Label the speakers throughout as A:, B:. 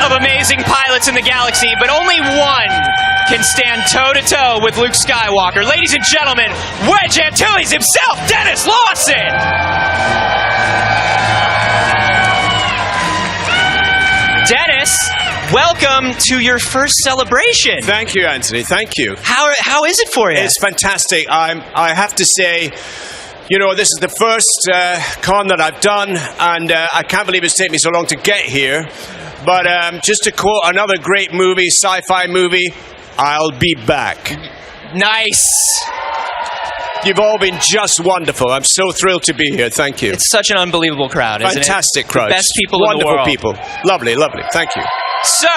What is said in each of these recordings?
A: of amazing pilots in the galaxy, but only one can stand toe-to-toe with Luke Skywalker. Ladies and gentlemen, Wedge Antilles himself, Denis Lawson! Dennis, welcome to your first celebration.
B: Thank you, Anthony. Thank you.
A: How is it for you?
B: It's fantastic. I have to say, you know, this is the first con that I've done, and I can't believe it's taken me so long to get here. But just to quote another great movie, sci-fi movie, I'll be back.
A: Nice.
B: You've all been just wonderful. I'm so thrilled to be here. Thank you.
A: It's such an unbelievable crowd, isn't it?
B: Fantastic crowd.
A: The best people in the world.
B: Wonderful people. Lovely, lovely. Thank you.
A: So,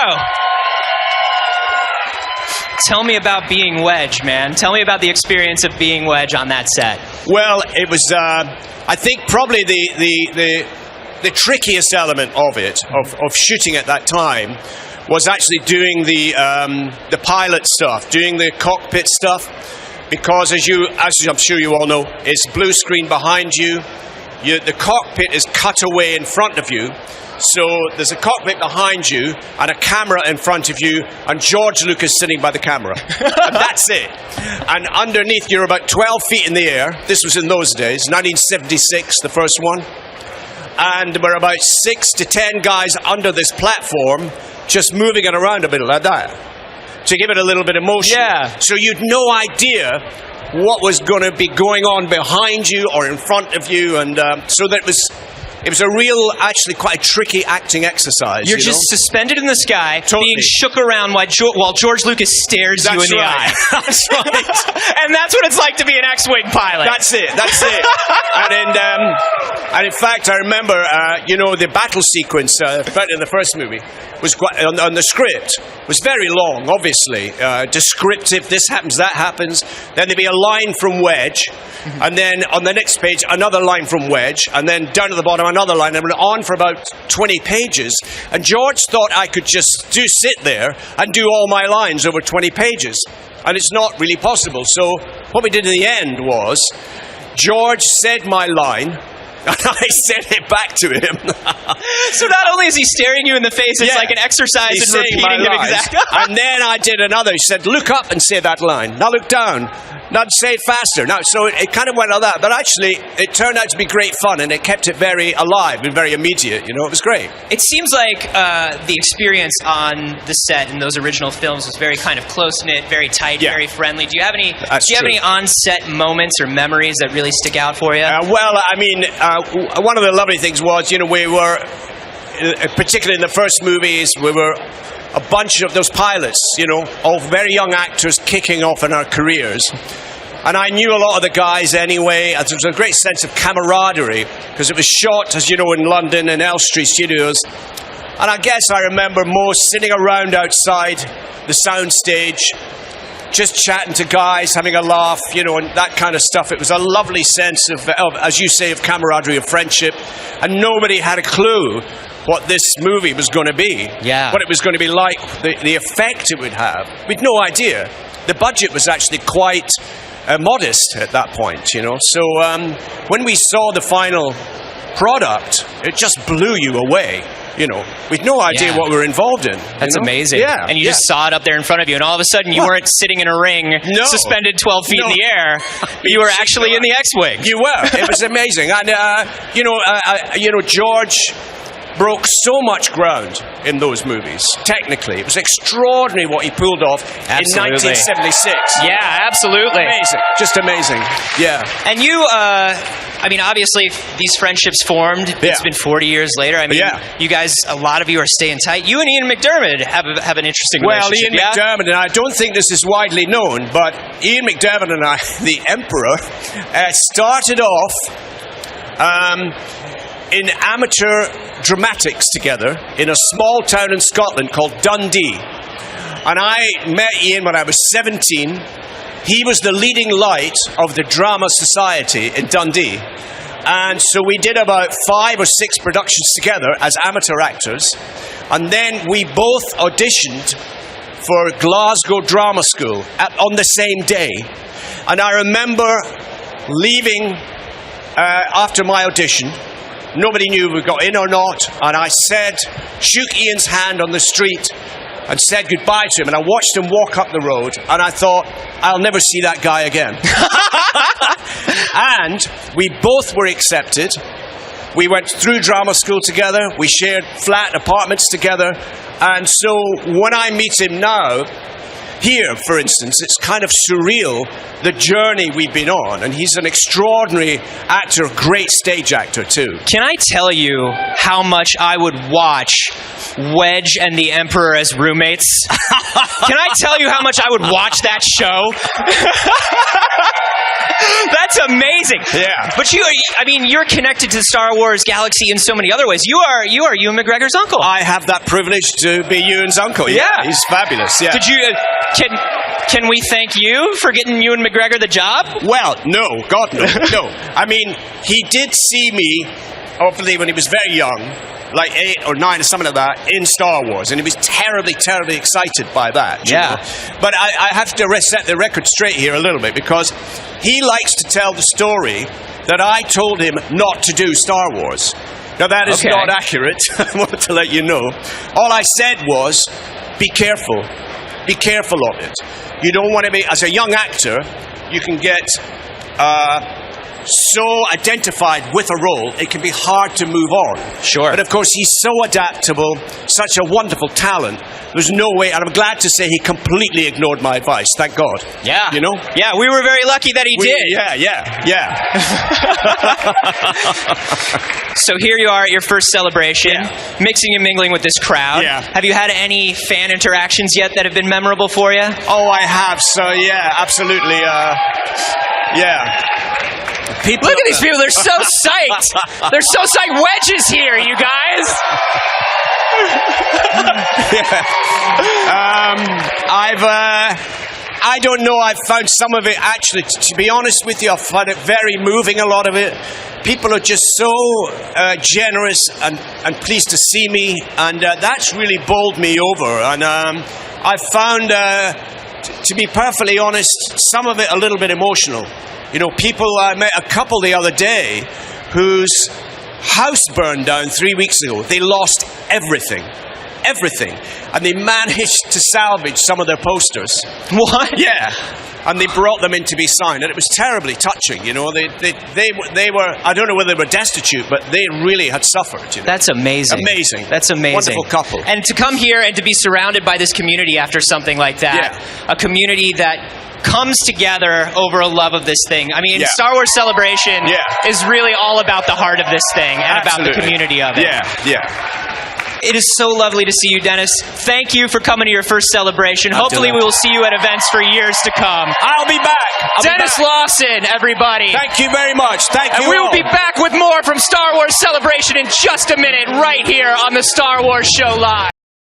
A: tell me about being Wedge, man. Tell me about the experience of being Wedge on that set.
B: Well, it was, I think, probably the trickiest element of it, of shooting at that time, was actually doing the pilot stuff, doing the cockpit stuff. Because as I'm sure you all know, it's blue screen behind you. The cockpit is cut away in front of you. So there's a cockpit behind you and a camera in front of you, and George Lucas sitting by the camera. And that's it. And underneath, you're about 12 feet in the air. This was in those days, 1976, the first one. And we're about 6 to 10 guys under this platform, just moving it around a bit like that, to give it a little bit of motion.
A: Yeah.
B: So you'd no idea what was going to be going on behind you or in front of you, and so that it was a real, actually quite a tricky acting exercise.
A: You're just suspended in the sky,
B: Totally.
A: being shook around while George Lucas stares you in the eye.
B: That's right.
A: And that's what it's like to be an X-Wing pilot.
B: That's it. And in fact, I remember, the battle sequence in the first movie was quite, on the script was very long, obviously. Descriptive, this happens, that happens. Then there'd be a line from Wedge, and then on the next page, another line from Wedge, and then down at the bottom, another line, and went on for about 20 pages. And George thought I could just sit there and do all my lines over 20 pages. And it's not really possible. So what we did in the end was, George said my line, and I said it back to him.
A: So not only is he staring you in the face, it's like an exercise in repeating them exactly.
B: And then I did another. He said, look up and say that line. Now look down. Now say it faster. Now, so it kind of went like that. But actually, it turned out to be great fun, and it kept it very alive and very immediate. You know, it was great.
A: It seems like the experience on the set in those original films was very kind of close-knit, very tight, very friendly. Do you have any on-set moments or memories that really stick out for you?
B: One of the lovely things was, we were, particularly in the first movies, we were a bunch of those pilots, all very young actors kicking off in our careers. And I knew a lot of the guys anyway. There was a great sense of camaraderie, because it was shot, as you know, in London and Elstree Studios. And I guess I remember most sitting around outside the soundstage, just chatting to guys, having a laugh, and that kind of stuff. It was a lovely sense of, as you say, of camaraderie, of friendship. And nobody had a clue what this movie was going to be.
A: Yeah. What
B: it was going to be like, the effect it would have. We'd no idea. The budget was actually quite modest at that point, So when we saw the final product, it just blew you away. We'd no idea what we were involved in.
A: That's amazing.
B: Yeah.
A: And you just saw it up there in front of you, and all of a sudden you weren't sitting in a ring suspended 12 feet in the air. You were actually in the X-Wing.
B: You were. It was amazing. And, George broke so much ground in those movies, technically. It was extraordinary what he pulled off in 1976.
A: Yeah, absolutely.
B: Amazing. Just amazing. Yeah.
A: And you, obviously, these friendships formed.
B: Yeah.
A: It's been 40 years later. You guys, a lot of you are staying tight. You and Ian McDiarmid have an interesting relationship.
B: Well, Ian McDiarmid and I don't think this is widely known, but Ian McDiarmid and I, the Emperor, started off in amateur dramatics together in a small town in Scotland called Dundee. And I met Ian when I was 17. He was the leading light of the Drama Society in Dundee. And so we did about 5 or 6 productions together as amateur actors. And then we both auditioned for Glasgow Drama School on the same day. And I remember leaving after my audition, Nobody knew if we got in or not. And I shook Ian's hand on the street and said goodbye to him. And I watched him walk up the road, and I thought, I'll never see that guy again. And we both were accepted. We went through drama school together. We shared flat apartments together. And so when I meet him now, here, for instance, it's kind of surreal, the journey we've been on. And he's an extraordinary actor, great stage actor, too.
A: Can I tell you how much I would watch Wedge and the Emperor as roommates? Can I tell you how much I would watch that show? That's amazing.
B: Yeah.
A: But you're connected to Star Wars Galaxy in so many other ways. You are Ewan McGregor's uncle.
B: I have that privilege to be Ewan's uncle. Yeah. He's fabulous. Yeah.
A: Did you? Can we thank you for getting Ewan McGregor the job?
B: Well, no. God, no. No. I mean, he did see me, hopefully, when he was very young, like 8 or 9 or something like that, in Star Wars. And he was terribly, terribly excited by that.
A: Yeah.
B: You know? But I have to set the record straight here a little bit, because he likes to tell the story that I told him not to do Star Wars. Now, that is not accurate. I want to let you know. All I said was, be careful. Be careful of it. You don't want to be, as a young actor, you can get so identified with a role, it can be hard to move on.
A: Sure.
B: But of course, he's so adaptable, such a wonderful talent. There's no way, and I'm glad to say he completely ignored my advice. Thank God.
A: Yeah.
B: You know?
A: Yeah, we were very lucky that he did.
B: Yeah.
A: So here you are at your first celebration, mixing and mingling with this crowd.
B: Yeah.
A: Have you had any fan interactions yet that have been memorable for you?
B: Oh, I have. So, yeah, absolutely. Yeah.
A: Look at these people. They're so psyched. They're so psyched. Wedge is here, you guys.
B: I don't know. I've found some of it, actually, to be honest with you, I find it very moving, a lot of it. People are just so generous and pleased to see me, and that's really bowled me over. And I've found, to be perfectly honest, some of it a little bit emotional. You know, I met a couple the other day whose house burned down 3 weeks ago. They lost everything. Everything. And they managed to salvage some of their posters.
A: What?
B: Yeah. And they brought them in to be signed. And it was terribly touching, you know. They were, I don't know whether they were destitute, but they really had suffered, you know.
A: That's amazing.
B: Amazing.
A: That's amazing.
B: Wonderful couple.
A: And to come here and to be surrounded by this community after something like that, a community that comes together over a love of this thing. I mean, Star Wars Celebration is really all about the heart of this thing and about the community of it.
B: Yeah.
A: It is so lovely to see you, Dennis. Thank you for coming to your first celebration. Hopefully we will see you at events for years to come.
B: I'll be back.
A: Dennis Lawson, everybody.
B: Thank you very much. Thank you.
A: And we will be back with more from Star Wars Celebration in just a minute, right here on the Star Wars Show Live.